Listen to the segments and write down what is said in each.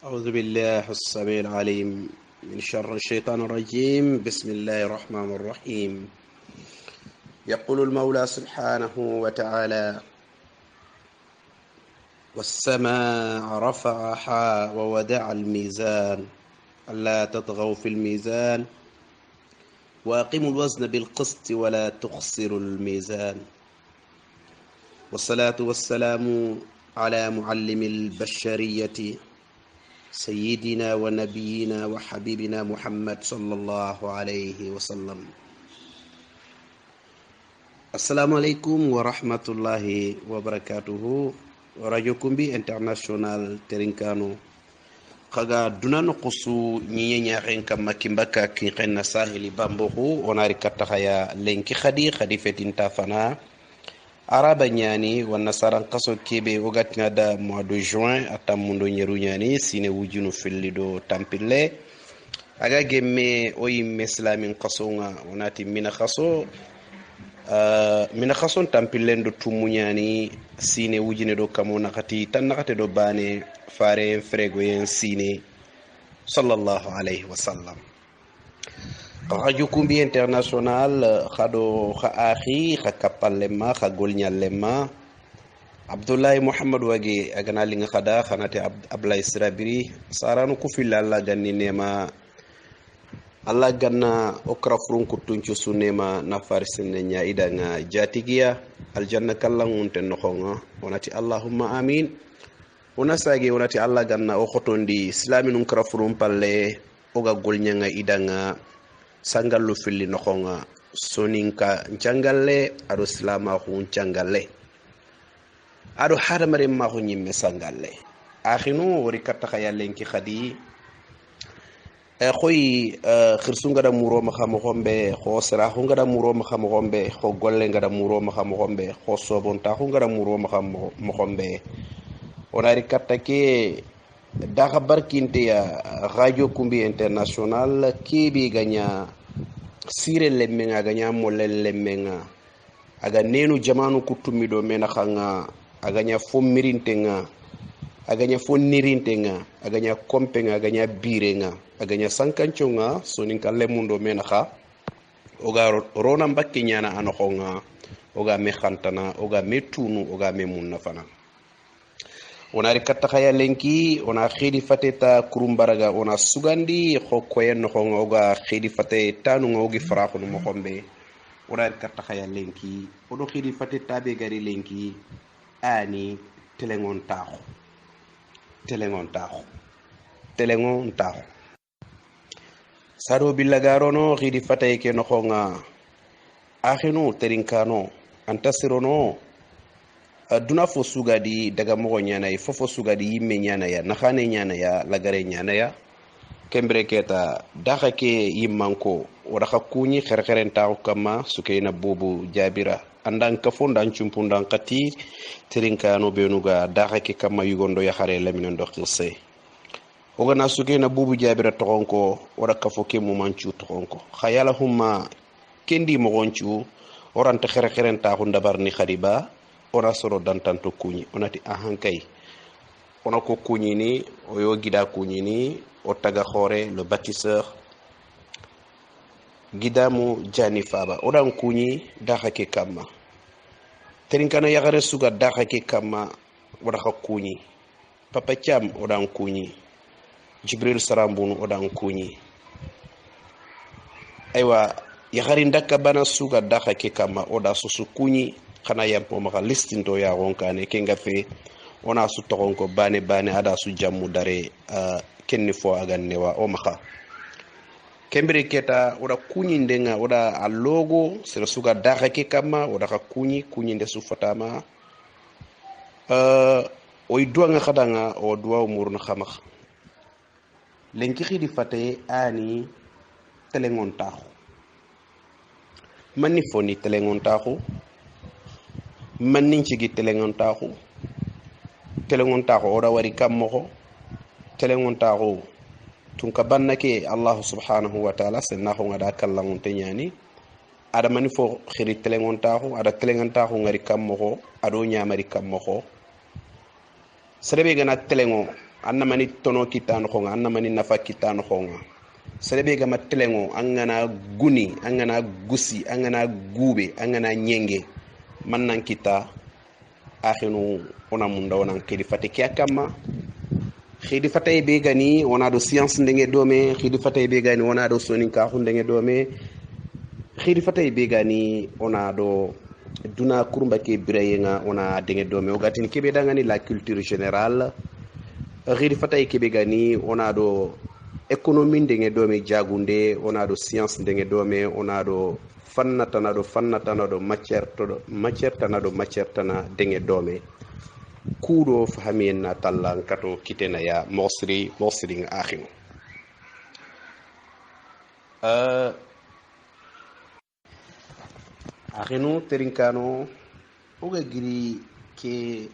أعوذ بالله السميع العليم من شر الشيطان الرجيم. بسم الله الرحمن الرحيم. يقول المولى سبحانه وتعالى: والسماء رفعها ووضع الميزان ألا تطغوا في الميزان وأقيموا الوزن بالقسط ولا تخسروا الميزان. والصلاة والسلام على معلم البشرية سيدنا ونبينا وحبيبنا محمد صلى الله عليه وسلم. السلام عليكم ورحمة الله وبركاته. Radio Kumbi International Terinkano kaga dunano kusu nyinya renka makimbaka kinqenna sahili bambohu onari katakaya lenki khadi fetinta fana araba nyani wana saran kaso kebe ogat ngada mois de juin atam mundo nyeru nyani sine wujunu fillido tampille aga gemme oyi meslamin kasonga onati mina khason tampillen do tumunyani sine wujine do kamo nakati tan nakate do bane fare frego yen sine sallallahu alayhi wa sallam. Radio Kumbi International khado kha akhi kha kapallema kha golnyallema Abdullahi Muhammad wage agana linga khada khanate Ablaye Sirabiri saranu kufilla ganni nema Allah ganna okra furun kutuncu sunema na farisine nya idanga jatigiya aljanna kallangun ten nokhonga onati Allahumma amin. Onasage onati Allah ganna o khotondi islaminun kra furun palle oga golnyanga idanga sangallu filli nokhonga soninka njangalle ado islama khun njangalle ado hadamare ma khun nyimme sangalle akhinu wori katta khayallenki khadi khoy khirsu ngada muro ma xam xombe kho sara khu ngada muro ma xam xombe kho golle ngada muro ma xam xombe kho sobon ta khu ngada muro ma xam xombe onari katta ke daga barkinte ya Radio Kumbi International kibi ganya sire lemmenga ganya molel lemmenga aga nenu jamanu kutumido mena khanga aganya fomirintenga aganya fonirintenga aganya kompenga aganya birenga aganya sankanchonga sonin kalle mundo mena kha oga rona mbakke nyana anokhonga oga me khantana oga metunu oga me munna fana onari katta khaya lenki ona khidi fateta kurumbaraga ona sugandi khokoyen khonga oga khidi fate tanu ngogi faraxu mo khombe onari katta khaya lenki odo khidi fateta be gari lenki ani telengon taxu sado billagarono khidi fatay ke no khonga akhinu terinkano antasirono aduna fo sugadi daga mo nyana yi fofo sugadi yimme nyana ya nakhane nyana ya lagare nyana ya kembre keta daxa ke yimmanko wada khakuni kherkheren taw kama sukayna bobu jabira andan ka fondan chumpundan qati terinkano benuga daxa ke kama yugondo ya khare lamina do xirse ogana sukayna bobu jabira tokonko wada ka foke mo manchu tokonko khayala humma kendi mo gonchu oranta kherkheren taw ndabarni khadiba ona soro dantanto kuñi onati ahankay ona ko kuñi ni o yo gida kuñi ni o taga khore le bâtisseur gidamu jani faba odan kuñi daxa ke kamma terinkana yagare suga daxa ke kamma wada ka kuñi papa cham odan kuñi jibril sarambunu odan kuñi aywa yagari ndaka bana suga daxa ke kamma oda susu kuñi khana yampo maka listinto ya ronkane kenga fe ona su tokonko bane ada su jammu dare kenni fo agannewa o maka kembere keta oda kunyi ndenga oda alogo sera suga daxa ke kama oda ka kunyi nde su fatama oy duwa nga khadanga o duwa umurna khamakh lenki khidi fate ani telengon taxu manni foni telengon taxu man nin ci gi telengon taxu oda wari kammo telengon taxu tun ka bannake Allah subhanahu wa ta'ala senna ko ngada kallangon te nyani ada mani fo khiri telengon taxu ada telengon taxu ngari kammo ado nyamari kammo serebe gana telengo anna mani tono kitano khonga anna mani nafa kitano khonga serebe ga mattelengo angana guni angana gusi angana gube angana nyenge mannan kita akhinu ona munda ona kedi fatike akama khidi fatay be gani ona do science ndenge dome khidi fatay be gani ona do soninka ndenge dome khidi fatay be gani ona do duna kurumba ke birayenga ona denge dome o gatini kebe dangani la culture générale khidi fatay kebe gani ona do économie ndenge dome jagunde ona do science ndenge dome ona do fanna tana do matière tana denge dome kudo fahamien na tallan kato kitena ya mosri nga akhinu akhinu terinkano oga giri ke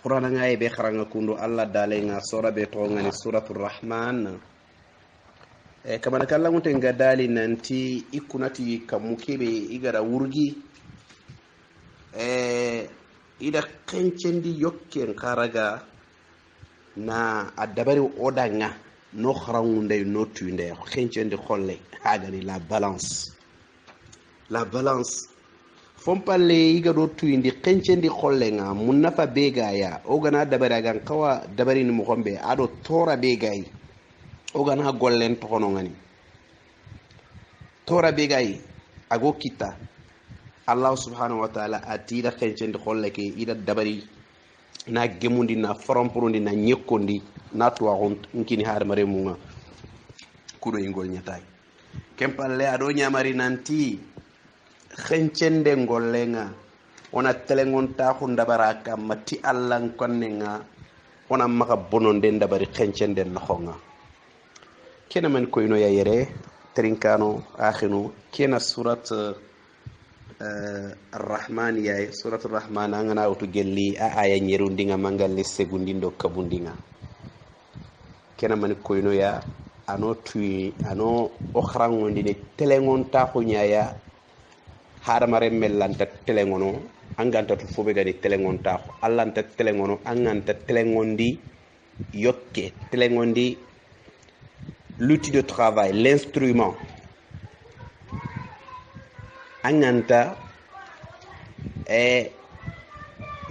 qur'ana ngaye be kharanga kundo alla dalenga sura be to ngani suratul rahman kamana kala ngote ngadali nanti ikunati kamukebe igara wurgi ida kencendi yokken karaga na adabari odanga no kharangunde no tuinde kencendi kholle hagani la balance fompalle iga do tuindi kencendi kholle nga munnafa begaya ogana dabari gan kawa dabari ni mogombe ado tora begay ogana gollen to hono ngani tora begay ago kita Allah subhanahu wa ta'ala atida kencendi kholle ke ida dabari na gemundi na frampurundi na nyekondi na tuwa nkini har mare munga kudo ingol nyatai kempalle ado nyamari nanti kencende ngollenga ona telengon ta khunda baraka mati Allah konnenga ona maka bononde dabari kencende nokhonga kena man koyno ya yere trinkano akhinu kena surat الرحمن يا سورة الرحمن أنا أوتجلي آية نيرندينga mangalli segundindo kabundinga kena man koyno ya ano tui ano okhrangondi ne telengon ta khunya ya haramare mellanta telengono anganta to fobe gadi telengon ta allanta telengono anganta telengondi yokke telengondi l'outil de travail l'instrument anganta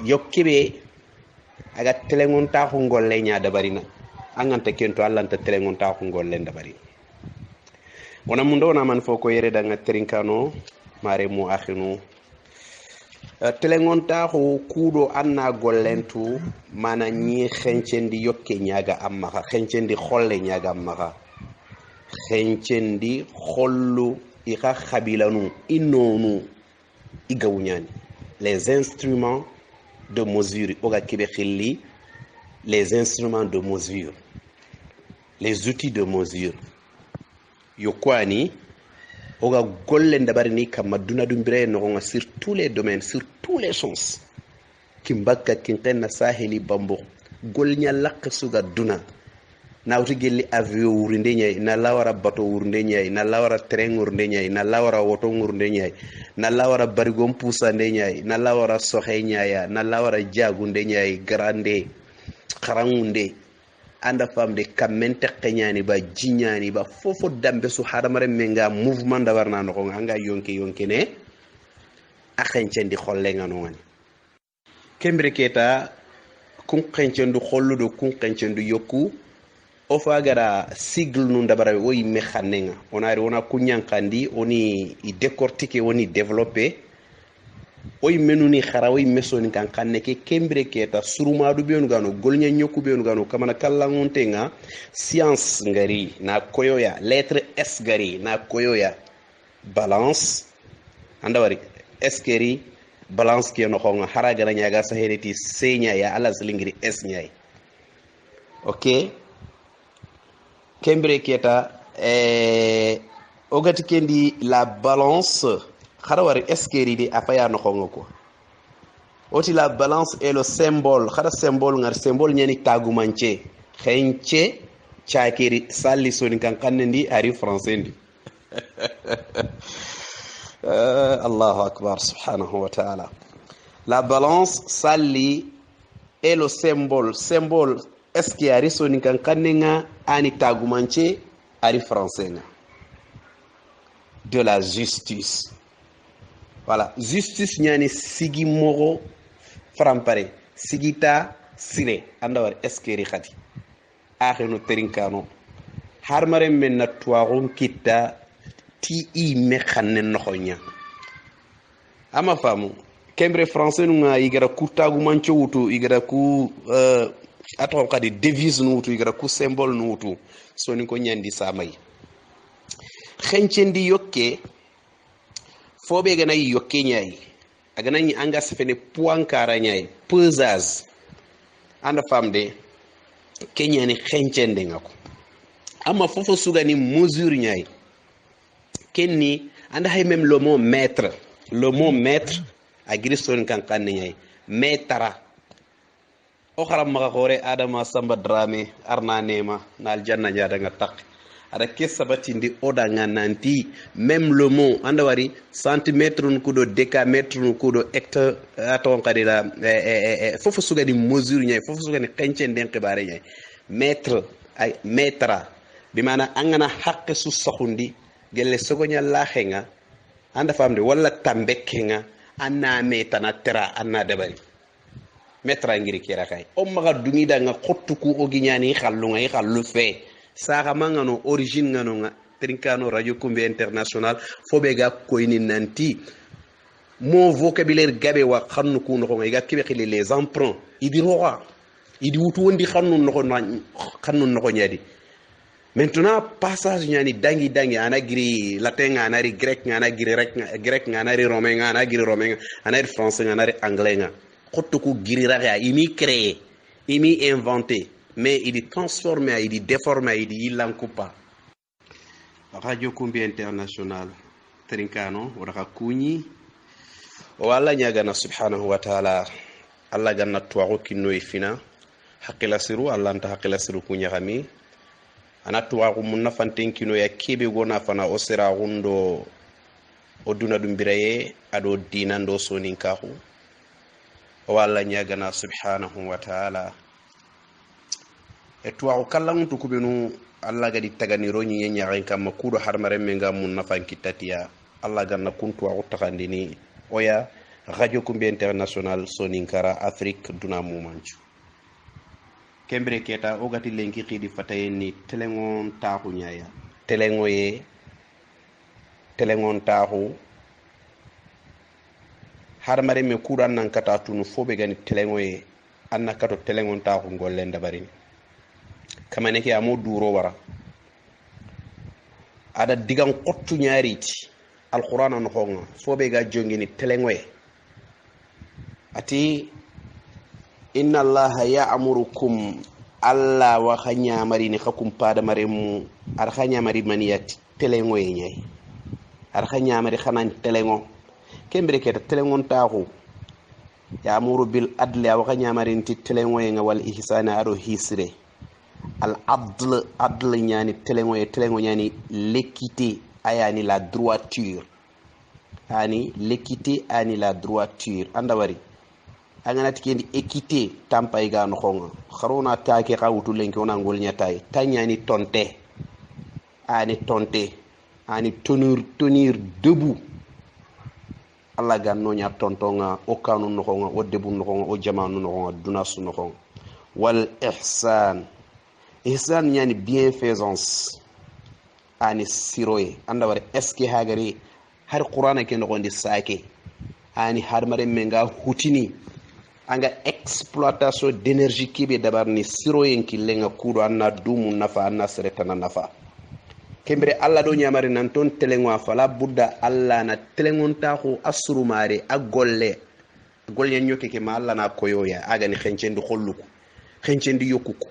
yokkebe aga telengon ta ngolle nya dabarina anganta kento allanta telengon ta ngolle dabari wona mundo na man foko yere danga trinkano mare mu akhinu telengon ta kudo anna gollentu mana nyi xencendi yokke nyaga amma xencendi kholle nyaga amma xencendi khollu ika khabilanu inonu igawunyani les instruments de mesure oga kibe khilli les instruments de mesure les outils de mesure yokwani oga golle ndabari ni kam maduna dumbire no sur tous les domaines sur tous les sens kimbaka kintenna saheli bambo golnya lak suga duna nawti gelli avion wurnde nyay na lawara bato wurnde nyay na lawara train wurnde nyay na lawara woto wurnde nyay na lawara barigom pusa nde nyay na lawara soxe nyaya na lawara jagunde nyay grande kharangunde anda famde kamente kenyani ba jinyani ba fofo dambe su hadamare menga mouvement da warna no nga yonke ne akhencendi kholle ngano ngani kembre keta kun khencendu kholludo kun khencendu yokku o fagara sigle nu ndabara woy mekhanenga onari wona kunyankandi oni i décortiquer woni développer oy menuni khara oy mesoni kan kanne ke kembre keta surumadu be ngano golnya nyoku be ngano kamana kallangontenga science ngari na koyoya lettre s gari na koyoya balance andawari s keri balance ke no khonga haragara nyaga sahereti senya ya ala zlingiri s nyai okay kembre keta ogati kendi la balance kharawari eskeri di afaya no khongo ko oti la balance est le symbole khara symbole ngar symbole nyani tagu manche khenche chakiri salli soni kan kanndi ari français ndi Allahu akbar subhanahu wa ta'ala la balance salli et le symbole est-ce qu'il y a risoni kan kanenga ani tagumanche ari français nga de la justice. Voilà, justice nyani sigi moro frampare sigita sire andawar eskeri khati akhenu terinkano harmare men na tuwaron kita ti i me khanen noxonya ama famu kembre français nga igara ku tagu mancho wutu igara ku ato kadi devise nu wutu igara ku symbole nu wutu soni ko nyandi samay xencendi yokke fobe gana yokke nyai agana ni anga sefene poinkara nyai pesage anda famde kenya ni xencende ngako ama fofo suga ni mesure nyai kenni anda hay même le mot maître a griston kan kan nyai maîtra o kharam ma khore adama samba drame arna nema nal janna jada nga tak ada kesabati ndi oda nga nanti même le mot anda wari centimètre kudo décamètre kudo hectare aton kadila fofo suga ni mesure nyai fofo suga ni xencende xibare nyai maître ay maîtra bi mana angana haqqe su saxundi gelle sogonya laxenga anda famde wala tambekenga anna metana tera anna dabari metra ngiri kira kay o maga dungi da nga xottuku o ginyani xallunga xallu fe saga mangano origine ngano nga trinkano radio kumbe international fobe ga koyni nanti mon vocabulaire gabe wa xannu ku no nga kibe xili les emprunts idi roa idi wutu wondi xannu no nyadi. Maintenant passage nyani dangi ana giri latin ana ri grec ana giri grec ana ri romain ana giri romain ana ri français ana ri anglais xotuku giri raga imi créer imi inventer mais il est transformé il est déformé il lankupa radio kumbi international trinkano wala kunyi wala nyaga na subhanahu wa ta'ala alla ganna tuwa kinno ifina hakila siru alla anta hakila siru kunya kami anatuwa munna fantenkino ya kebe gona fana osera gundo oduna dumbiraye ado dinando sonin kahu wala nyagana subhanahu wa ta'ala etwa kallan to kubenu alla gadi tagani roni yenya ranka makudo harmare menga munna fankitatiya alla ganna kuntu wa takandini oya radio kumbi international sonin kara afrique duna mumanchu kembre keta ogati lenki khidi fatayeni telengon taxu nyaya telengon taxu har mare me kuran nan kata tunu fobe gani telengoye anna kato telengon taxu ngolle dabari kamane ke amo duro wara ada digan qottu nyariti alquran an khonga fobe ga jongini telengoye ati inna allaha ya'murukum alla wa khanya mari ni khakum pada maremu ar khanya mari maniyati telengo yenyay ar khanya mari khanan telengo kembre keta telengon taxu ya'muru bil adli wa khanya mari nti telengo yenga wal ihsana ado hisre al adl nyani telengo nyani l'équité ayani la droiture ani l'équité ani la droiture andawari angana tikendi équité tampay ga no xonga xarona taake xawtu lenki ona ngol nyatay tanyani tonté ani tenir debout alla ga no nya tontonga o kanu no xonga o debu no xonga o jamanu no xonga dunasu no xonga wal ihsan yani bienfaisance ani siroye anda wara eski hagari har qur'ana ke no gondi saake ani har mare menga hutini anga exploitation d'énergie kibe dabar ni siroyen ki lenga kudo anna dumu nafa anna seretana nafa kembre alla do nyamari nan ton telengo fala budda alla na telengon taxu asuru mare agolle nyoke ke ma alla na koyoya aga ni xencendi xolluko xencendi yokuko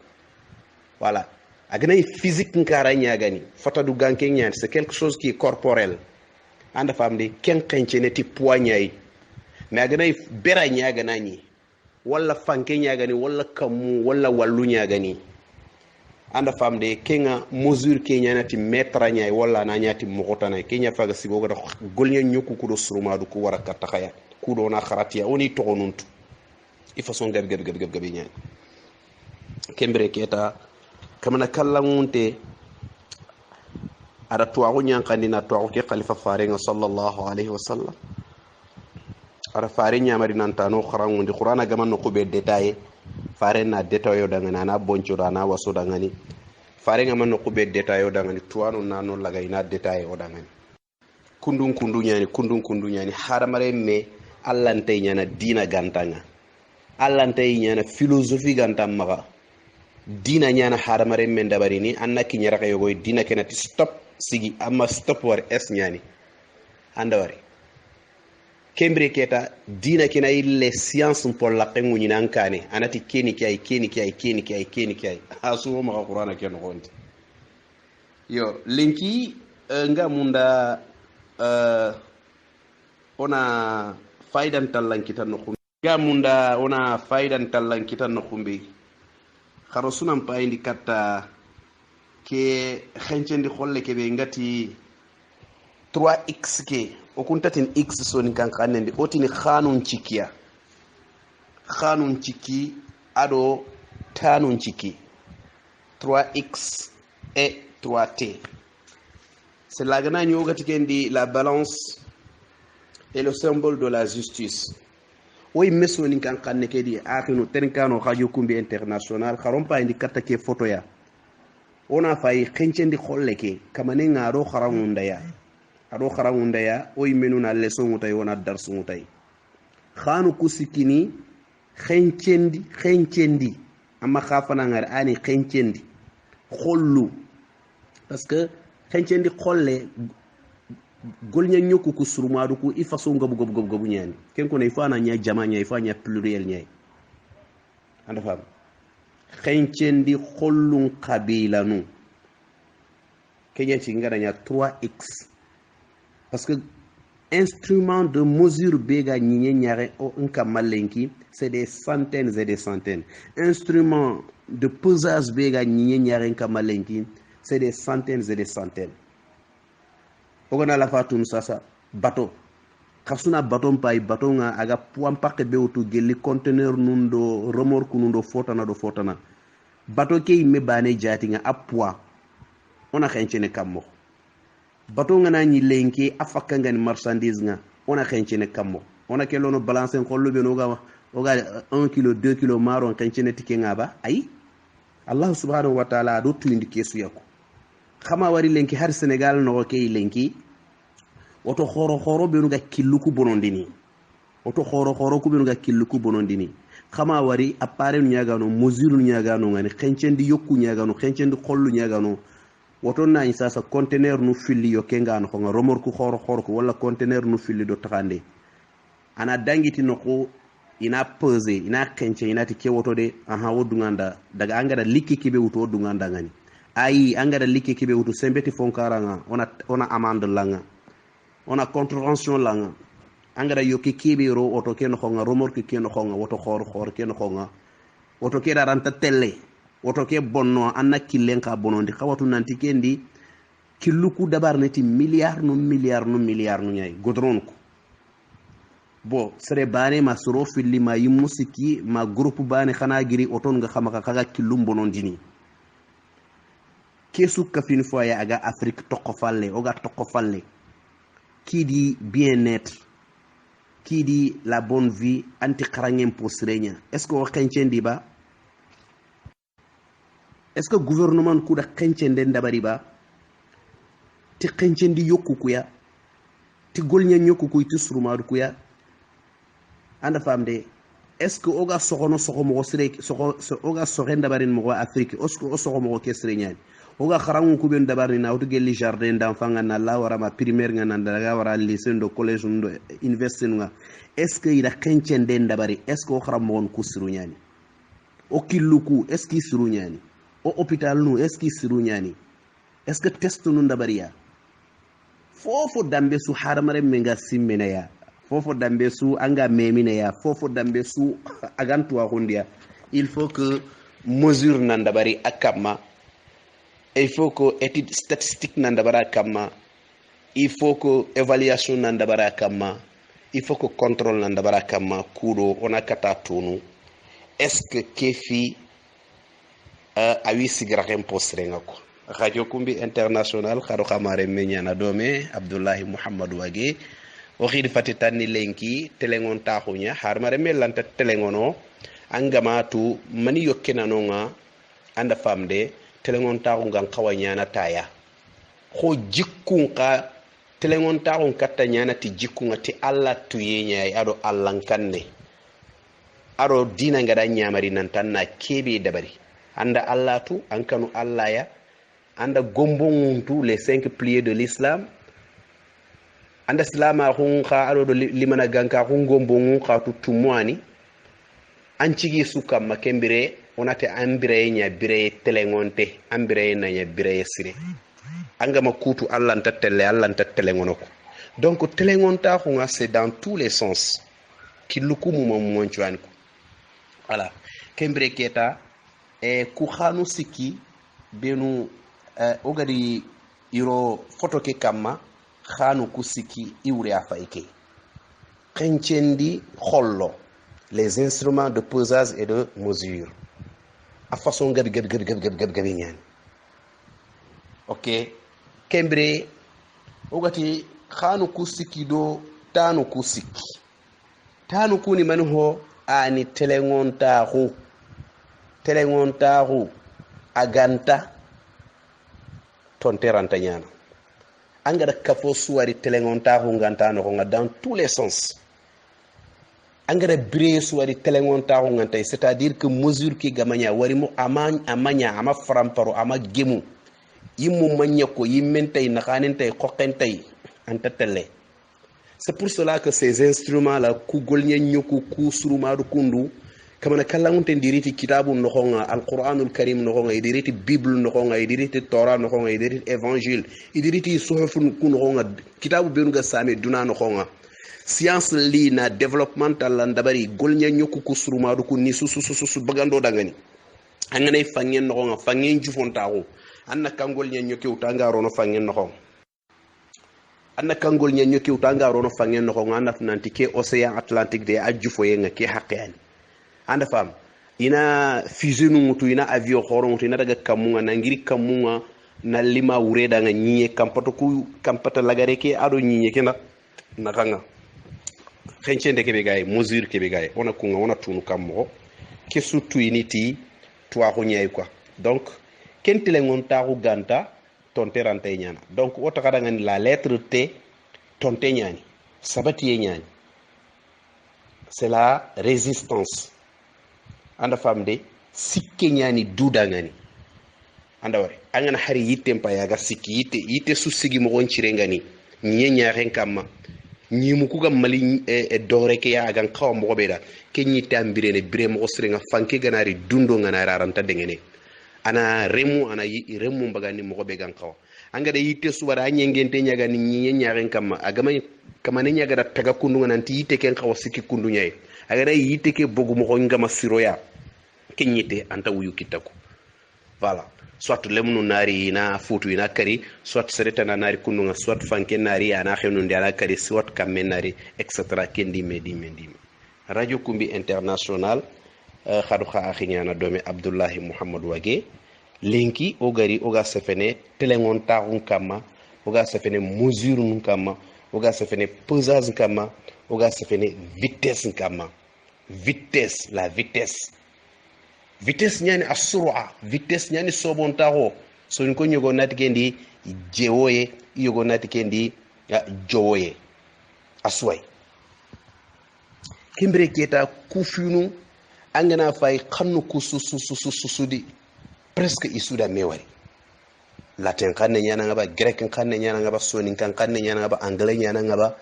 voilà agana physique nkara nyagani fatadu ganke nyaan c'est quelque chose qui est corporel anda famde ken xenceneti poignay mais agana bera nyagana ni wala fanke nyagani wala kamu wala wallu nyagani anda famde kenga mesure kenya nati metra nyay wala na nyati mogotana kenya faga sigoga golnya nyoku kudo surumadu ku waraka takaya kudo na kharatiya oni togonuntu façon gabi ñani kembere keta kamana kallangunte ada tuwaxu ñankandina tuwaxu ke khalifa farenga sallallahu alayhi wa sallam ada fare ñamari nantano xarangundi qur'ana gama noqube détaillé fare na détaillé dangani ana boncodo ana waso dangani fare ngama noqube détaillé dangani tuwanu nano laga ina détaillé o dangani kundun ñani haramare me allantay ñana dina gantanga allantay ñana philosophie gantam maga dina ñana haramare me ndabarini anna kiñaraka yogoy dina kenati stop sigi amma stop war es ñani andawari kembre keta dina kena ille science pour la pengu ñina ankane anati keni kay asu ma qur'ana ken gonti yo linki nga munda ona faidan tallan kitan no nga munda ona faidan tallan kitan no khumbi kharo sunan pa indi katta ke xencendi xolle ke be ngati 3x ke o kuntatin x soni kan kanendi otini khanun cikiya khanun ciki ado tanun ciki 3x et 3t c'est la gana nyogati kendi la balance et le symbole de la justice oy mesoni kan kanne kedi akhinu tenkano khajo kumbi international kharompa indi katta ke photo ya ona fay xencendi xolle ke kamane ngaro kharamunda ya oy menuna leçon mutay wona darsu mutay khanu kusikini xencendi amma khafana ngar ani xencendi xollu parce que xencendi xolle golnya nyoku ku surumadu ku ifaso gabu nyani ken ko ne fana nya jama nya ifanya pluriel nya anda fam xencendi xollun qabilanu kenya ci ngara nya 3x parce que instrument de mesure bega ñiñe ñare o nka malenki c'est des centaines et des centaines instrument de pesage bega ñiñe ñare nka malenki c'est des centaines et des centaines ogana la fatun sasa bateau khasuna bateau pay bateau nga aga puam pakke be wutu gelli conteneur nundo remorque nundo fotana bateau ke me bane jati nga apwa ona xencene kammo bateau nga nani lenki afaka nga ni marchandise nga ona xencene kammo ona ke lono balancer xollu be no ga 1 kilo 2 kilo maron xencene tike nga ba ay allah subhanahu wa ta'ala do tu indi kesu yako khama wari lenki har Sénégal no ke lenki oto khoro be no ga killuku bonondini oto khoro ku be no ga killuku bonondini khama wari appareil nyagano mesure nyagano ngani xencendi yokku nyagano xencendi xollu nyagano woto nañ sasa conteneur nu filli yo kenga no nga remorque khoro ko wala conteneur nu filli do taxande ana dangiti no ko ina peser ina xence ina ti ke woto de aha wodunganda daga angara likki kibe wuto wodunganda ngani ayi angara likki kibe wuto sembeti fonkaranga ona amende langa ona contravention langa angara yoki kibe ro oto ken ko nga remorque ken ko nga woto khoro ken ko nga woto ke daranta telle woto ke bonno anna killen ka bonondi khawatu nanti kendi killuku dabar neti milliard no nyay godron ko bo sere bane ma soro filli ma yimusiki ma groupe bane khana giri oton nga xamaka kaga killum bonondini kesu kafin foya aga Afrique tokko falle qui dit bien-être qui dit la bonne vie anti kharangem pour serenya est-ce que o xencendi ba est-ce que gouvernement kuda xencende ndabari ba ti xencendi yokku kuya ti golnya nyoku kuy ti surumadu kuya anda famde est-ce que oga soxono mo sire oga soxenda barin mo Afrique est-ce que o soxo mo ke serenyani oga kharangu ku ben dabarni na wutu gelli jardin d'enfant nga la wara ma primaire nga nan daga wara lycée ndo collège ndo université nga est-ce que ida xencende ndabari est-ce que o kharam mo ku sirunyani o killuku est-ce que sirunyani o hôpital nu est-ce que sirunyani est-ce que test nu ndabariya fofo dambe su haramare menga simmena ya fofo dambe su anga memina ya fofo dambe su agantu akundia il faut que mesure nandabari akama il faut que étude statistique nandabara akama il faut que évaluation nandabara akama il faut que contrôle nandabara akama kudo onakata tunu est-ce que kefi awi sigrahem postrenga ko radio kumbi international khado khamare menyana dome abdullahi muhammad wage o khidi fati tanni lenki telengon taxunya har mare melanta telengono angama tu mani yokkena nonga anda famde telengon taxu ngan khawanyana taya ko jikkun ka telengon taxun katta nyana ti jikkun ti alla tuyenya ado allan kanne aro dina ngada nyamari nan tan na kebe dabari anda Allah tu ankanu Allah ya anda gombon tu les 5 piliers de l'islam anda salama hun kha aro do limana ganka hun gombon kha tu tumwani ancigi suka makembire onate ambire nya bire telengonte ambire na nya bire sire anga makutu Allah ntatele ngonoko donc telengonta hunga c'est dans tous les sens kiluku mu monchwan ko voilà kembire keta e ku khanu siki benu ogadi iro photo ke kamma khanu ku siki iwre afaike kenchendi khollo les instruments de pesage et de mesure a façon gad ñaan ok kembire ogati khanu ku siki do tanu ku siki tanu kuni man ho ani telengontaxu aganta tonteranta ñana angada kafo suwari telengontaxu ngantano ko dans tous les sens angada bire suwari telengontaxu ngantay c'est-à-dire que mesure ki gamanya warimo amanya ama framparo ama gemu yimu manyako yimentay nakhanentay xoqentay anta tele. C'est pour cela que ces instruments là kugolnya nyoku kusurumadu kundu kamana kallangunte diriti kitabu nokhonga alquranul karim nokhonga diriti bible nokhonga diriti torah nokhonga diriti évangile diriti suhufun kunonga kitabu benuga same duna nokhonga science li na developmental landabari golnya nyoku kusurumadu kunni susu bagando dangani angane fangen nokhonga fangen jufontaxu anna kangol nya nyoki utanga rono fangen nokhonga anna kangol nya nyoki utanga rono fangen nokhonga anna nanti ke océan atlantique de ajufo yenga ke haqqani anda fam ina fusée nu mutu ina avion khoro mutu ina daga kamunga na ngiri kamunga na lima ureda nga nyiye kampata lagare ke ado nyiye ke na kanga xenchende ke be gay mesure ke be gay ona kunga ona tunu kammo ke surtout initi toi ko nyay quoi donc kentele ngonta ko ganta tonte rante nyana donc o takada ngani la lettre T tonte nyani sabati nyani c'est la résistance anda famde sikke nyani duda ngani anda wari angana hari yitte pa yaga sikki yitte su sigi mo goncire ngani nyenya ren kamma nyimu ku gam mali dore ke ya gan kaw mo beda ke nyitte ambire ne bire mo srenga fanke ganari dundo ngana raranta dengene ana remu ana remu mbagani mo be gan kaw anga de yitte su wara nyengente nyaga ni nyenya ren kamma agama kamane nyaga da taga kundu nanti yitte ken kaw sikki kundu nyay agara yitte ke bogu mo ngama siroya kenyite anta wuyu kitako voilà soit lemnu nari na futu ina kari soit sereta na nari kununga soit fanke nari ana xenu ndala kari soit kamme nari etc kendi medi radio kumbi international khadu kha akhinyana domi abdullahi muhammad wage linki ogari oga sefene telengon taxun kama oga sefene mesure nun kama oga sefene pesage kama oga sefene vitesse kama vitesse la vitesse nyani asura vitesse nyani sobontaho so nko nyogo natikendi jewoye yogo natikendi jowoye asway kimbre keta kufunu angana fay xannu ku susudi presque isuda mewari latin kanne nyana ngaba grec kanne nyana ngaba sonin kanne nyana ngaba anglais nyana ngaba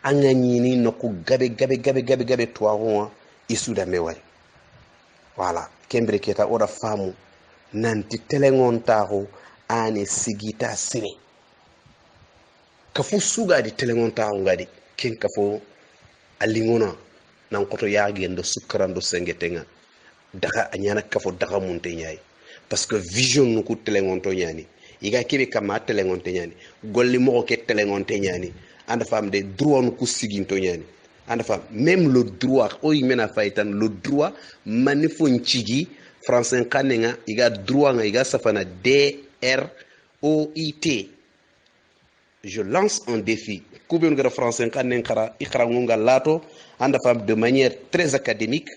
anganyini noku gabe toaron isuda mewari voilà kembre keta oda famu nanti telengon taxu ani sigita sire kafu suga di telengon taxu ngadi ken kafo alingona nan koto yagendo sukrando sengetenga daga anyana kafo daga munte nyai parce que vision nuku telengon to nyani iga kebe kama telengon te nyani golli mo ke telengon te nyani anda famde drone ku siginto nyani anda fam même le droit o yimena faytan le droit manifo nchigi français kanenga iga droit nga iga safana DROIT. Je lance un défi kubenu gara français kanen khara ikhra ngunga lato anda fam de manière très académique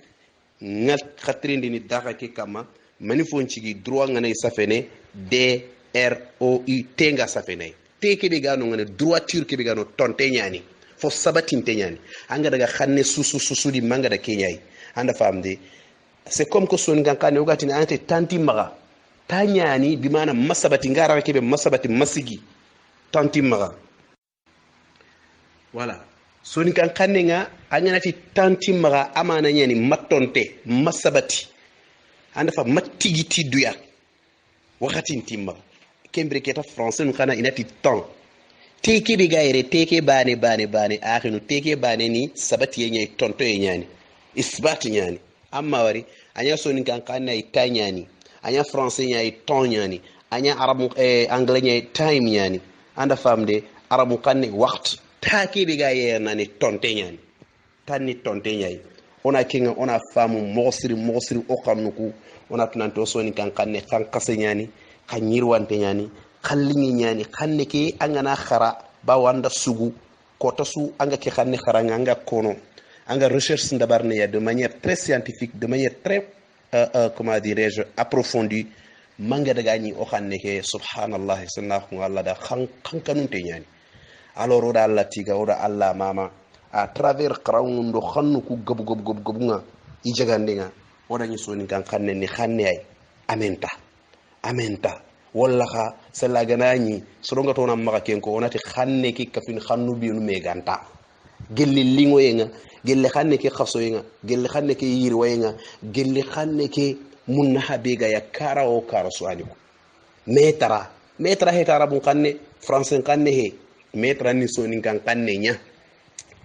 ngat khatrindi ni daka ke kama manifo nchigi droit nga nay safene DROIT nga safene te ke be gano ngane droiture ke be gano tonte nyani fo sabatinte nyani anga daga khanne susu di manga da kenyai anda famde c'est comme que son gankane ogati na ante tanti maga tanyani bi mana masabati ngara ke be masabati masigi tanti maga voilà son gankane nga anyanati tanti maga amana nyani matonte masabati anda fa matigiti duya wakati ntimma kembre keta français nu kana inati temps teke be gaire teke bane akhinu teke bane ni sabati yenye tonto yenyani isbati nyani amma wari anya soni kan kana itanyani anya français nyani ton nyani anya arabu anglais nyani time nyani anda famde arabu kanne waqt take be gaire nani tonte nyani tanni tonte nyani ona kinga ona famu mogosiri o kanuku ona tunanto soni kan kanne kan kasenyani kanyirwante nyani khallingi nyani khanne ke angana khara ba wanda sugu kota su anga ke khanne khara anga kono anga recherche ndabarne ya de manière très scientifique de manière très comment dirais-je approfondie manga daga ni o khanne ke subhanallah sunnahu Allah da khankanunte nyani alors oda Allah tiga oda Allah mama à travers qrawun do khannu ku gob nga i jagandenga oda ni soni kan khanne ni khanne ay amenta walla kha sala ganani soronga to na maka kenko onati khanne ki kafin khannu bi no meganta gelli lingo yenga gelli khanne ki khaso yenga gelli khanne ki yiri wayenga gelli khanne ki munna habiga ya kara o kara suaniku metra he tarabu khanne français khanne he metra ni soni kan khanne nya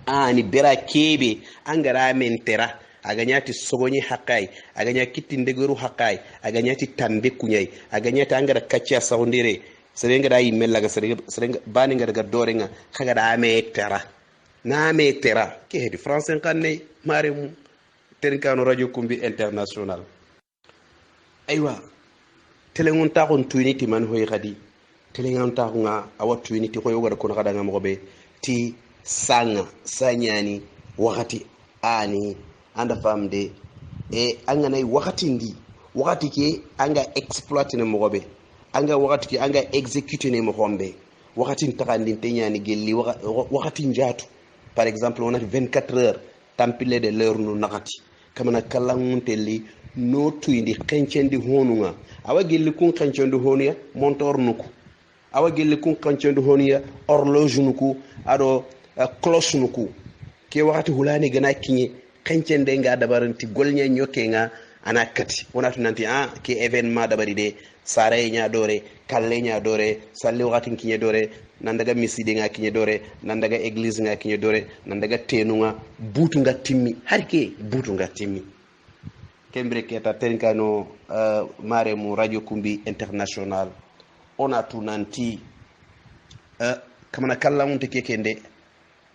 ani bera kebe angara mentera aganyati sogonyi hakai aganya kiti ndegeru hakai aganyati tambe kunyai aganyati angara kaccia saundire serenga dai mellaga serenga bani ngada dorenga kaga da metera na metera ke hedi français kanne mare mu tenkano radio kumbi international aywa telengon ta kon tuiniti man hoy khadi telengon ta nga awa tuiniti hoy wada kono kada ngam gobe ti sanga sanyani wakati ani anda famde e anga nay wakati ndi wakati ke anga exploiter ne mogobe anga wakati ke anga execute ne mogombe wakati ntakandi tenyani gelli wakati njatu par exemple on a 24 heures tampile de l'heure no nakati kamana kalanguntelli no tuindi kencendi honunga awa gelli kun kencendi honuya montor nuku awa gelli kun kencendi honuya horloge nuku ado cloche nuku ke wakati hulani gana kinye kencende nga dabaranti golnya nyokenga anakati onatu nanti ke événement dabari de sare nya dore kalle nya dore salli wakati kinye dore nandaga miside nga kinye dore nandaga église nga kinye dore nandaga tenunga butu nga timmi harke butu nga timmi kembre keta tenkano mare mu radio kumbi international onatu nanti kamana kallamunte kekende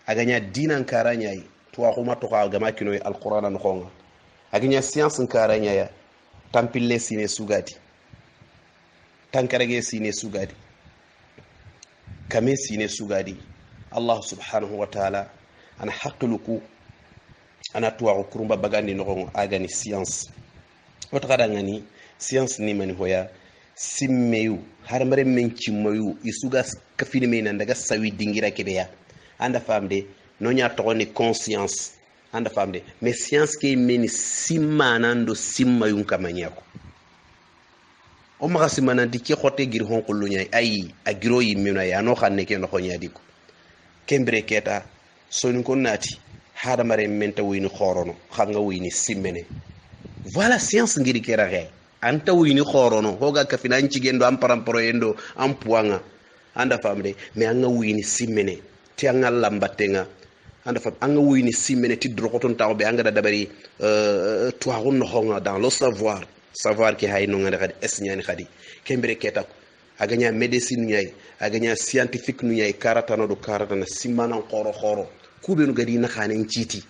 aganya dinan karanyai tuwa kuma to ka gama kino alquran no khonga aganya science karanya ya tampille sine sugati tankarage sine sugati kame sine sugadi Allah subhanahu wa ta'ala ana haqluku ana tuwa kurumba bagandi no khonga agani science wata kada ngani science ni mani hoya simmeyu har mare menci moyu isuga kafini me nan daga sawi dingira kebeya anda famde no nya to ni conscience anda famde mais science ke meni simanando simmayun kamanyako o maga simanandi ke xote gir hon ko lunyay ay agiro yimina ya no xanne ke no xonyadiko kembre keta soni ko nati hada mare menta wini khorono xanga wini simmene voilà science ngiri kera re anta wini khorono hoga ka financi gendo am paramporo endo am puanga anda famde mais anga wini simmene ti anga lambatenga anda fam anga wini simmene ti drogoton tawbe anga da dabari to hagun no honga dans le savoir ki hay no ngada khadi esnyani khadi kembere keta aganya médecine nyay aganya scientifique nu nyay karatano do karatana simana khoro kubenu gadi nakhane nciti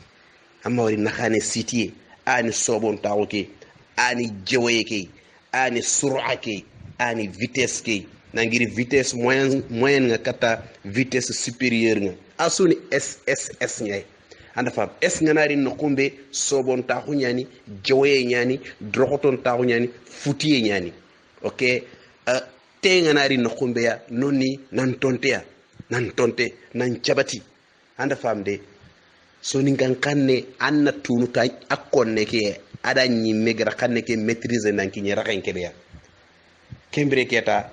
amma wari nakhane sitiye ani sobon tawo ke ani jewoye ke ani sur'a ke ani vitesse ke nangiri vitesse moyenne nga kata vitesse supérieure nga asuni SSS nyay anda fam es nga nari no kumbe sobon taxu nyani jewoye nyani drogoton taxu nyani futiye nyani ok te nga nari no kumbe ya noni nan tonte nan cabati anda fam de so ni kan kanne anna tunu ta akkonne ke ada nyimme gra kanne ke maîtriser nan ki nyara kan kebe ya kembre keta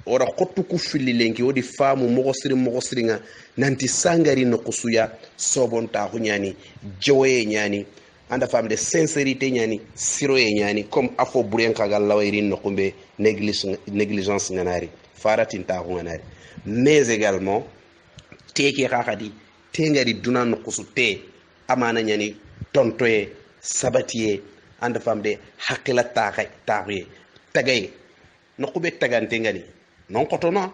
ora khottu ku filli lenki wodi faamu mogosiri nga nanti sangari no kusuya sobon ta hunyani joye nyani anda fam de sincérité nyani siroye nyani comme afo buren kagal lawairin no kumbe négligence nganari faratin ta nganari mais également teke khakadi tengari duna no kusu te amana nyani tontoye sabatiye anda fam de hakila taxe tagay no kube tagante ngani non kotono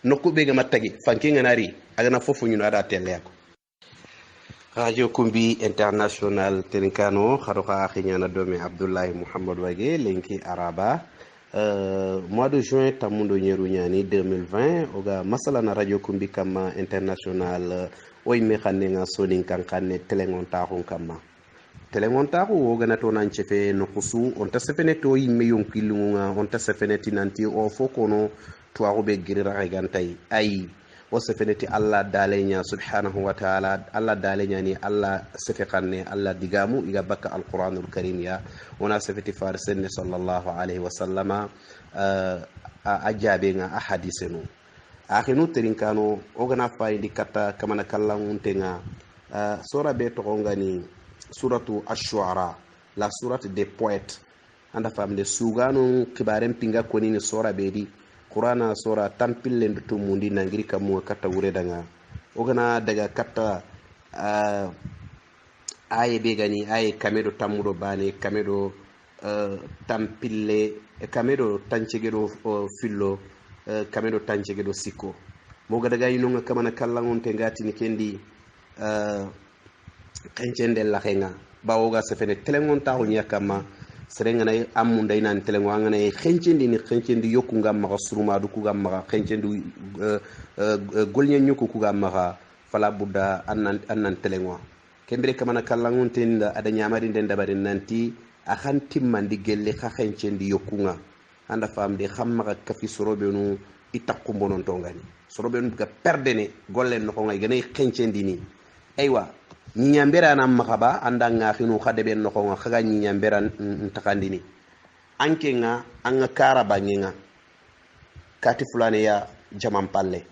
no kube ga matagi fanki nganari agana fofu nyuna ada tele yako radio kumbi international tenkano kharoka khinyana domi abdullahi muhammad wage lenki araba mois de juin tamundo nyeru nyani 2020 oga masala na radio kumbi kama international oy me khanenga sonin kankanne telengon taxun kama telengontaku wogana to nan chefe no kusu on ta sefene to yimme yonkilunga on ta sefene tinanti o fokono to arobe girira gantai ay o sefene ti alla dalenya subhanahu wa ta'ala alla dalenya ni alla sefiqanne alla digamu iga bakka alquranul karim ya wana sefeti farsenne sallallahu alayhi wa sallama ajabe nga ahadisenu akhinu terinkano ogana faydi katta kamana kallanguntenga sora be to ngani suratu ash-shu'ara la surate des poètes anda famde suganu kibaren pinga koni ni sora bedi qur'ana sora tampille ndu mundi nangiri kamu kata wure danga ogana daga kata aye be gani aye kamedo tamudo bane kamedo tampille kamedo tancegedo fillo kamedo tancegedo sikko moga daga yinonga kamana kallangon te ngati ni kendi kencende la khenga bawoga sefene telengon taxu nyakama serenga nay amunda ina telengo ngana kencendi yokku ngam ma suruma du ku ngam ma kencendi golnya nyuku ku ngam ma fala budda annan telengo kembere kamana kallangon tenda ada nyamari den dabari nanti akhan timmandi gelle kha kencendi yokku nga anda famde xamma kafi sorobenu itakku bonon tongani sorobenu ga perdene gollen no ko ngay gane kencendi ni aywa nyambera na makaba anda nga khinu khadebe no ko khaga nyambera ntakandini anke nga anga kara bangenga kati fulane ya jamam palle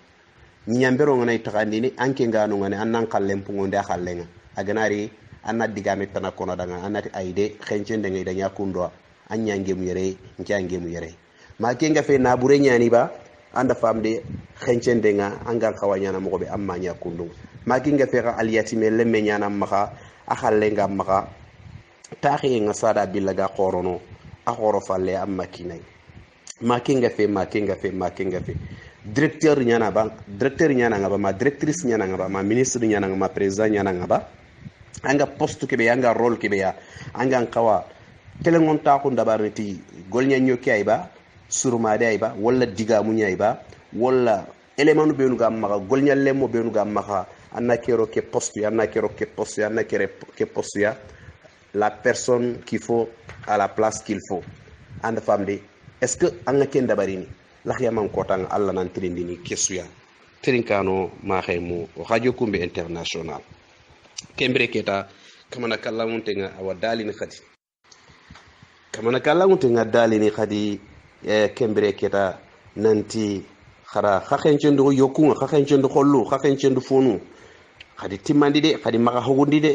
nyambero ngana itakandini anke nga no ngane annan kallem pungonde khallenga aganari anna digame tana kono danga anati aide khencende ngai danya kundo anyange mu yere nkiange mu yere ma kenga fe na bure nyani ba anda famde khencende nga anga khawanya na mo be amma nya kundo makinga fera aliyatime lemme nyana maka akhallenga maka taxi nga sada billaga qorono akhoro falle amma kinay makinga fe directeur nyana nga ba ma directrice nyana nga ba ma ministre nyana nga ma président nyana nga ba anga poste kebe anga rôle kebe ya anga kawa telengon taxu ndabarniti golnya nyoki ayba suruma de ayba wala diga mu nyayba wala élément benu gam maka golnya lemmo benu gam maka anna kero ke poste ya la personne qu'il faut à la place qu'il faut and famde est-ce que anga ken dabarini la khiyamam ko tang alla nan trindini kesuya trinkano ma khaymu radio kumbe international kembre keta kamana kallamunte nga awa dalini khadi kembre keta nanti khara khakhencendu yokunga khakhencendu kholu khakhencendu fonu khadi timmandi de khadi maka hogundi de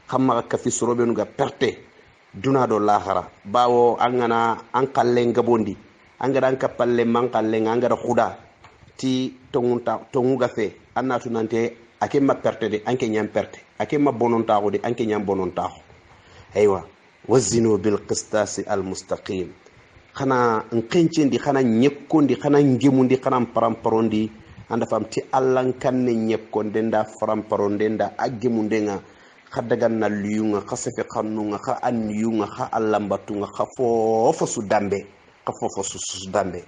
khamma ka fi sorobenu ga perte duna do lahara bawo angana an kalle ngabondi angara an kapalle man kalle angara khuda ti tongu gafe annatu nante ake ma perte de anke nyam perte ake ma bononta ko de anke nyam bononta ko aywa wazinu bil qistas al mustaqim khana nkencendi khana nyekkondi khana ngemundi khana paramparondi anda fam ti allan kanne nyep ko ndenda framparo ndenda agemu ndenga khadagan na liyunga khasefe khannunga kha anniyunga kha allambatunga kha fofo su dambe kha fofo su dambe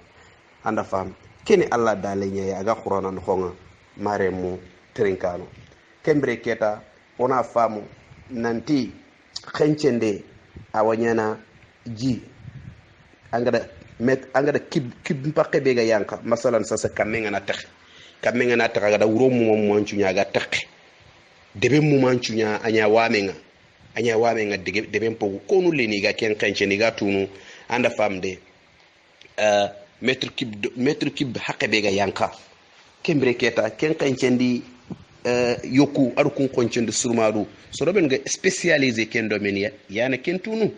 anda fam kene alla dale nya aga qur'ana no khonga maremu trinkano kembre keta ona famu nanti khencende awanyana ji angada kib mpakke be ga yanka masalan sasa kamenga na tax ga wuro mu monchu nya ga tax debe mu manchu nya anya wamenga debe mpo ko nu leni ga ken khencende ga tunu anda famde metre kib hakke be ga yanka kembre keta ken khencendi yoku aru kun koncendi surmadu so roben ga spécialisé ken domaine yana ken tunu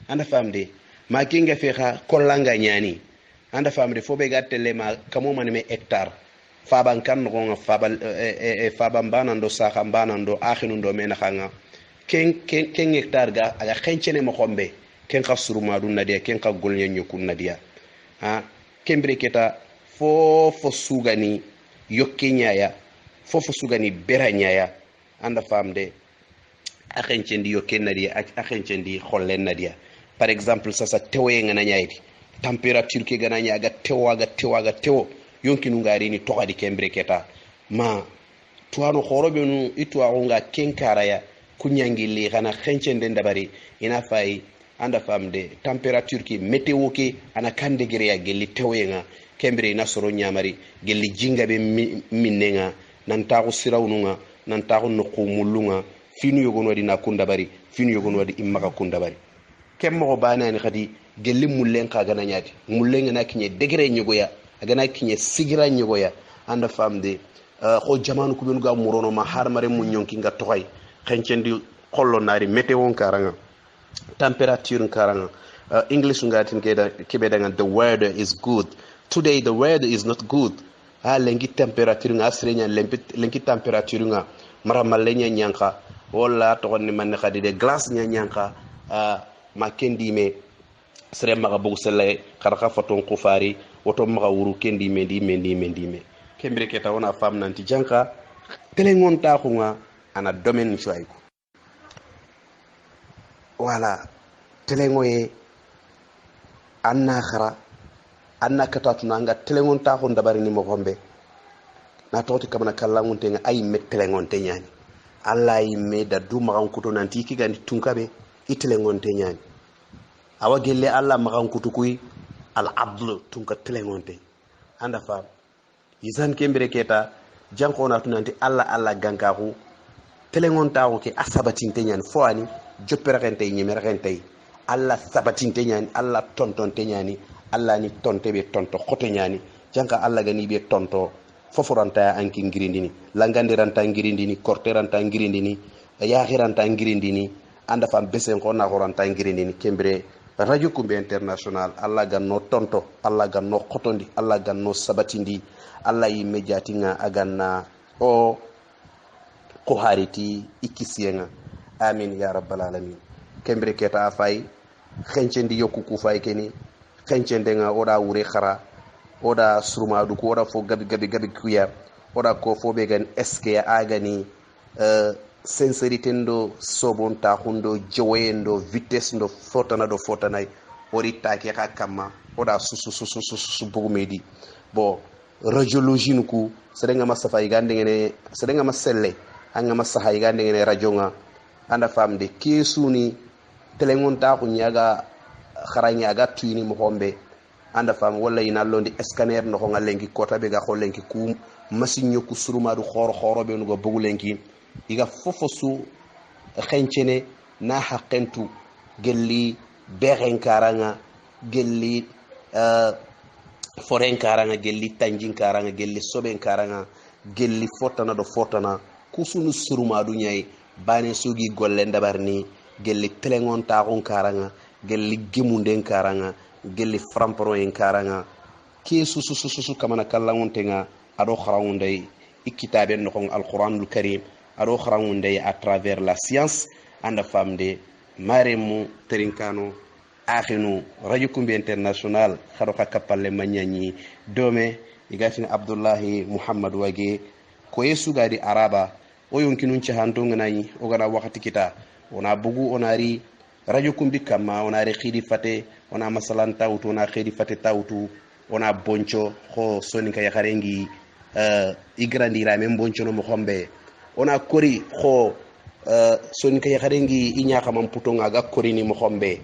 anda famde ma kinga fexa kollanga nyani anda famde fobe gatelle ma kamo manime hectare faban kan no nga fabal faban banando saxa banando akhinu do mena khanga ken hectare ga aga xencene mo xombe ken khasruma du nadia ken ka golnya nyuku nadia ha kembre keta fofo sugani yokkenyaya fofo sugani beranyaya anda famde akhencendi yokken nadia akhencendi xollen nadia par exemple sasa tewoye ngana nyaidi température ke gana nyaga tewo yonkinu ngari ni tokadi kembre keta ma tuano khorobe nu itwa nga kenkaraya kunyangili kana khencende ndabari ina fay anda famde température ki météo ki ana kan degré ya gelli tewoye nga kembre ina soro nyamari gelli jingabe minnenga nan taxu sirawununga nan taxu noqumulunga finu yogon wadi na kundabari finu yogon wadi immaka kundabari kemmo bana ni khadi gelli mullen ka gana nyati mullen na kinye degré nyogoya agana kinye sigira nyogoya anda famde ko jamanu ko ga murono ma har mare mun nyonki nga toxay xencendi xollo nari météo karanga temperature karanga english ngatin kebe da the weather is good today the weather is not good lengi temperature nga asrenya lengi temperature nga maramalenya nyanka wala to ni man khadi de glace nyanka ma kendi me sere maga bugu sele kharaka faton kufari woto maga wuru kendi me kembre keta wona fam nanti janka telengon ta khunga ana domaine choy ko wala telengoye anna khara anna katatu nanga telengon ta khon dabari ni mo gombe na toti kamana kallangun tenga ay met telengon te nyani alla yimme da du magan kuto nanti ki gandi tunkabe itelengon te nyani awa gelle alla magan kuto kuy al abdul tunka telengon te anda fa izan kembere keta janko na tunanti alla gankaku telengon tawo ke asabatin te nyani fo ani joppere rente nyimere rente alla sabatin te nyani alla tonton te nyani alla ni tonte be tonto khote nyani janka alla gani be tonto foforanta anki ngirindini langandiranta ngirindini korteranta ngirindini yakhiranta ngirindini anda fam besen ko na horanta ngirindini kembre radio kumbe international alla ganno tonto alla ganno khotondi alla ganno sabatindi alla yimme jatinga aganna o ko hariti ikisienga amin ya rabbal alamin kembre keta fay xencendi yokuku fay keni xencende nga oda wure khara oda surma du ko oda fo gabi kuya oda ko fo be gan eske agani sincerité ndo sobonta hundo jowendo vitesse ndo fotanay ori take ka kama oda susu bugumedi bo radiologie nuku serenga masafa igande ngene serenga maselle anga masaha igande ngene radio nga anda famde kesuni telengon ta ko nyaga kharanya aga tuini mo hombe anda fam wala ina londi scanner no ko ngalenki kota be ga xolenki ku machine ku suruma du xoro be no go bugulenki iga fofosu xencene na haqentu gelli beren karanga gelli foren karanga gelli tanjin karanga gelli soben karanga gelli fotana kusunu suruma du nyai bane sugi golle ndabarni gelli telengon taxun karanga gelli gemunden karanga gelli frampro en karanga ki susu kamana kallanguntenga ado kharawundai ikitaben no alquranul karim ado kharawundai à travers la science anda famde maremu terinkano akhinu radio kumbi international kharo ka kapalle manyani dome igafini abdullahi muhammad wage ko yesu gadi araba o yonkinun cahanto nganayi o gana wakati kita ona bugu onari radio kumbi kama onari khidi fate ona masalan tawtu ona khidi fate tawtu ona boncho ho soninka yakarengi igrandira men boncho no mo khombe ona kori ho soninka yakarengi inyaka mamputonga ga kori ni mo khombe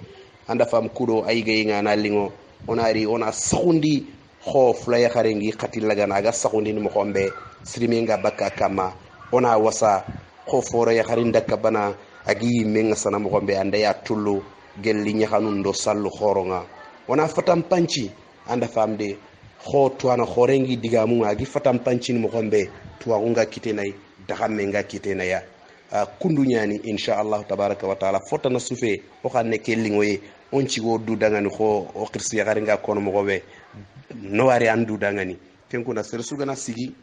anda fam kudo ayge ngana lingo onari ona sahundi ho fla yakarengi khatillagana ga sahundi ni mo khombe sirimenga bakka kama ona wasa ho foro yakarinda kabana agi menga sana mo gombe anda ya tullu gelli nyaxanun do sallu khoronga ona fatam panci anda famde kho tuana khorengi digamu agi fatam panci mo gombe tuwa unga kitenay daxamme nga kitenaya kundu nyani insha Allah tabaraka wa taala fotana sufe o xanne kellingoye on ci go du dangani kho o khirsi ya garinga kono mo gobe no wari andu dangani kenkuna ser sugana sigi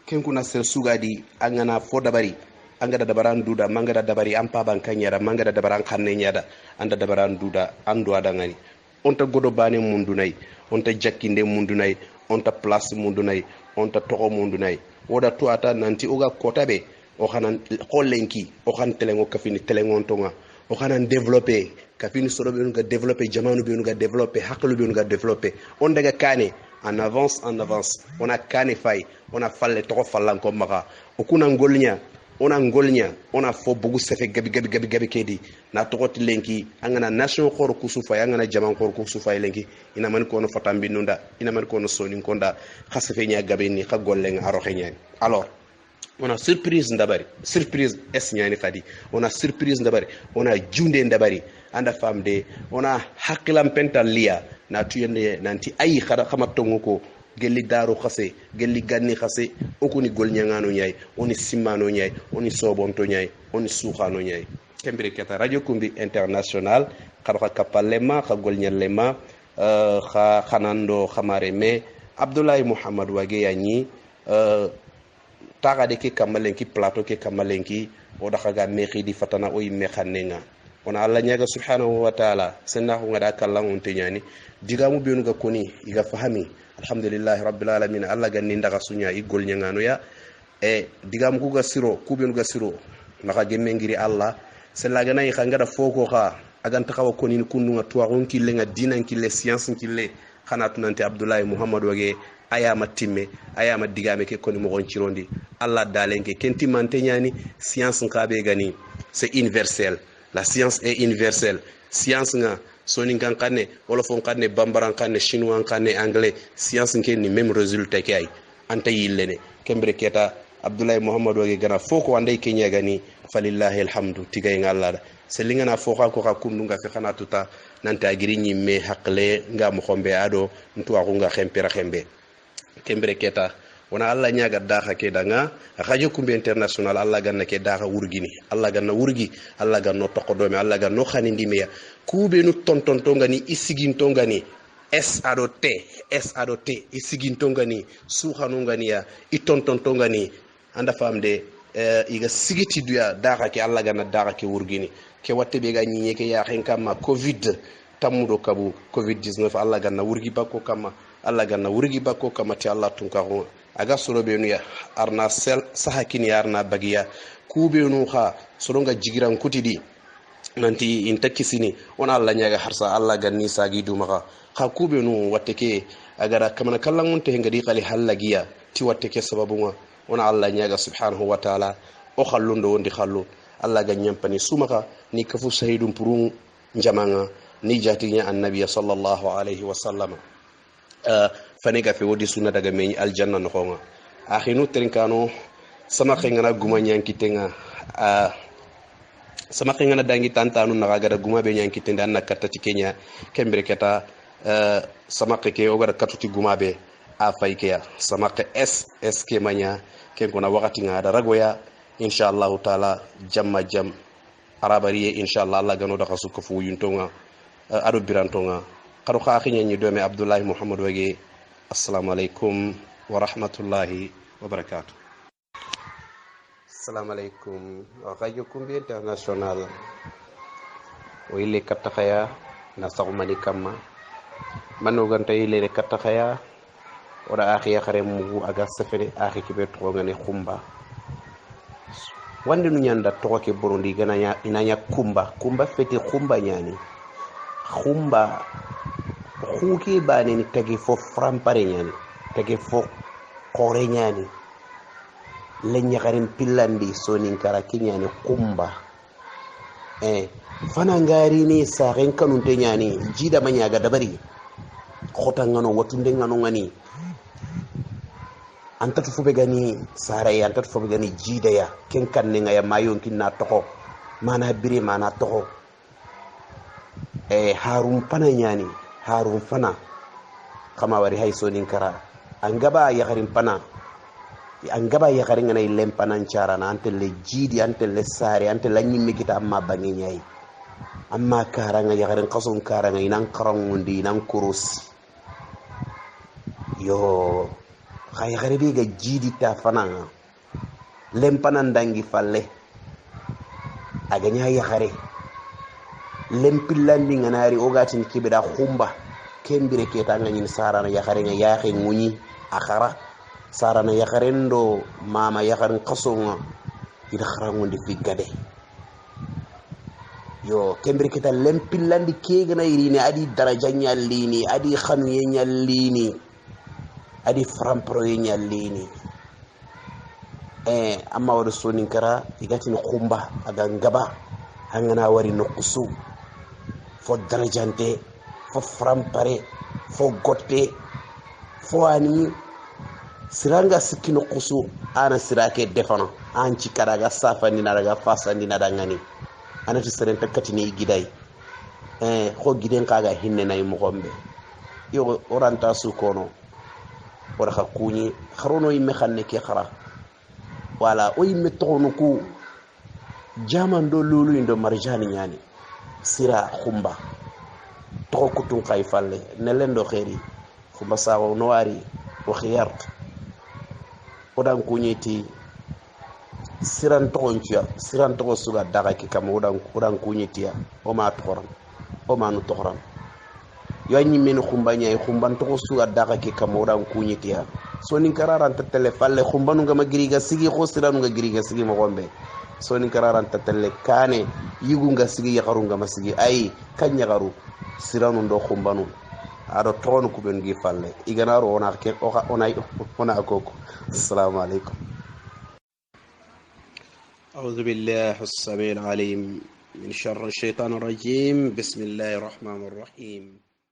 kenkuna ser sugadi angana fo dabari angada dabaran duda mangada dabari ampa ban kanyara mangada dabaran khanne nyada anda dabaran duda andu adangani onta godo bane mundunay onta jakkinde mundunay onta place mundunay onta togo mundunay woda to ata nanti oga kotabe o xanan xolenki o xan telengo kafini telengon tonga o xanan développer kafini soro be nga développer jamanu be nga développer haklu be nga développer on daga kane en avance on a kane fay on a falle to fallan ko maka o kuna ngolnya ona fo bugu sefe gabi kedi na tokoti lenki angana nation khor kusufa angana jaman khor kusufa lenki ina man ko no fatambi nunda ina man ko no soni konda khasefe nya gabe ni kha gollen aro khenya alors on a surprise es nyani fadi on a surprise ndabari on a junde ndabari anda famde on a hakilam pentalia na tuyende nanti ay khada khamatongo ko gelli daru khase gelli ganni khase okuni gol nyangano nyay oni simmano nyay oni sobonto nyay oni sukhano nyay kembere keta radio kumbi international khadha kapalema kha gol nyallema kha khanando khamare me abdoulaye muhammad wage yani taga de ke kamalenki plateau ke kamalenki o daga ga mexi di fatana o yimme xannenga ona alla nyaga subhanahu wa ta'ala senna ko ngada kallangun te nyani digamu benu ga koni iga fahami alhamdulillah rabbil alamin alla ganni ndaga sunya igol nyangano ya e digamu ku ga siro ku benu ga siro maka gemme ngiri alla sella ga nay khangada foko kha aganta kawa koni kununga tuwa gonki lenga dinan kille science kille khanatu nanti abdoulaye muhammad wage ayama timme ayama digame ke koni mo gonchirondi alla dalenke kenti mantenyani science nkabe gani c'est universel. La science est universelle. Science nga soni kan kanne wala fon kanne bambaran kanne chinois kanne anglais science nke ni même résultat kay anta yillene kembre keta abdoulaye muhammad wage gana foko andai kenya gani falillahi alhamdu tigay ngalla selinga na foko ko ka kundu nga fe khana tuta nanta agiri nyimme hakle nga mo khombe ado ntu ko nga khempera khembe kembre keta wana alla nyaga daxa ke danga radio kumbi international alla ganna ke daxa wurgini alla ganna wurgi alla ganno tokodomi alla ganno khanindime ya kube nu tontonto ngani isiginto ngani s ado t isiginto ngani sukhano ngani ya itontonto ngani anda famde iga sigiti duya daxa ke alla ganna daxa ke wurgini ke watte be ga nyinye ke ya hen kama covid tamudo kabu covid 19 alla ganna wurgi bakko kama alla ganna wurgi bakko kama ti alla tunkaho aga sorobe nu ya arna sel sahakini arna bagiya kube nu kha soronga jigiran kutidi nanti intakisini ona alla nyaga harsa alla ganni sagi dumaka kha kube nu watteke agara kamana kallan munte ngadi qali halagiya ti watteke sababunga ona alla nyaga subhanahu wa ta'ala o khallundo wondi khallu alla ga nyampani sumaka ni kafu sahidum purun jamanga ni jatinya annabi sallallahu alaihi wasallam fanega fe wodi sunna daga meñ aljanna no xonga akhinu trinkano sama xengana guma nyankitenga sama xengana dangi tantanu na gara guma be nyankitenda na katta ci kenya kembre keta sama ke o gara katuti guma be a faykeya sama ke s ke manya ken kona wakati nga da ragoya inshallah taala jamma jam arabariye inshallah Allah gano da kasu ko fu yuntonga ado birantonga kadu khakhinya ni doomi abdoulaye muhammad wage assalamu alaikum wa rahmatullahi wa barakatuh. Assalamu alaikum radio kumbi international o ile kattakhaya na sawmani kamma manu ganta ile kattakhaya oda akhi yakhare mugu aga safere akhi kibe to ngane khumba wande nu nyanda to ke borundi gana inanya kumba fete khumba nyani khumba khuki bani ni tagi fo frampare nyani tagi fo kore nyani lenya garin pillandi sonin kara kinyani kumba fana ngari ni sa ren kanun te nyani jida manya ga dabari khota ngano watunde ngano ngani antatu fu be gani saray antatu fu be gani jida ya ken kan ne ngaya mayon kinna toko mana bire mana toko harun fana nyani harun fana kama wari hay sonin kara angaba ya garin fana angaba ya garin ngana ilem panan cara na antelle jidi antelle sare antelle nyimmi kita amma bangi nyai amma karanga ya garin qasun karanga inan qarangundi inan kurus yo khay garibi ga jidi ta fana lem panan dangi falle aganya ya gare lem pillandi nganari ogatin kibida khumba kembire keta ngani sarana ya gare nga ya xe nguni akhara sarana ya garendo mama ya garin qasonga ida kharangundi fi gade yo kembire keta lem pillandi kegana irini adi daraja nyallini adi khanu nyallini adi frampro nyallini amma wado sonin kara igatin khumba aga ngaba hangana wari nokusu fo darajante fo frampare fo gotte fo ani siranga sikino kusu ana sirake defano anci kadaga safandi nadaga fasandi nadangani anati serenta katini gidai ko giden kaga hinne nay mo gombe yo oranta su kono wala khakuni kharono yimme khanne ke khara wala o yimme tono ku jaman do lulu indo marjani nyani sira khumba to kutun kay falle nelendo khairi khumba sawo no wari o khiyart odan kunyiti siran to suga daga ki kam odan kunyiti ya o ma toran o ma no toran yanyi men khumbanya e khumban to suga daga ki kam odan kunyiti ya so ni kararan tatele falle khumbanu ga magiriga sigi ko siranu ga giriga sigi mo gombe so ni kararan tatele kane yigunga sigi ya garunga masigi ay kanya garu siranu ndo khumbanu ado tono ku ben gi falle iganaro ona ke ona akoko assalamu alaikum أعوذ بالله السميع العليم من شر الشيطان الرجيم بسم الله الرحمن الرحيم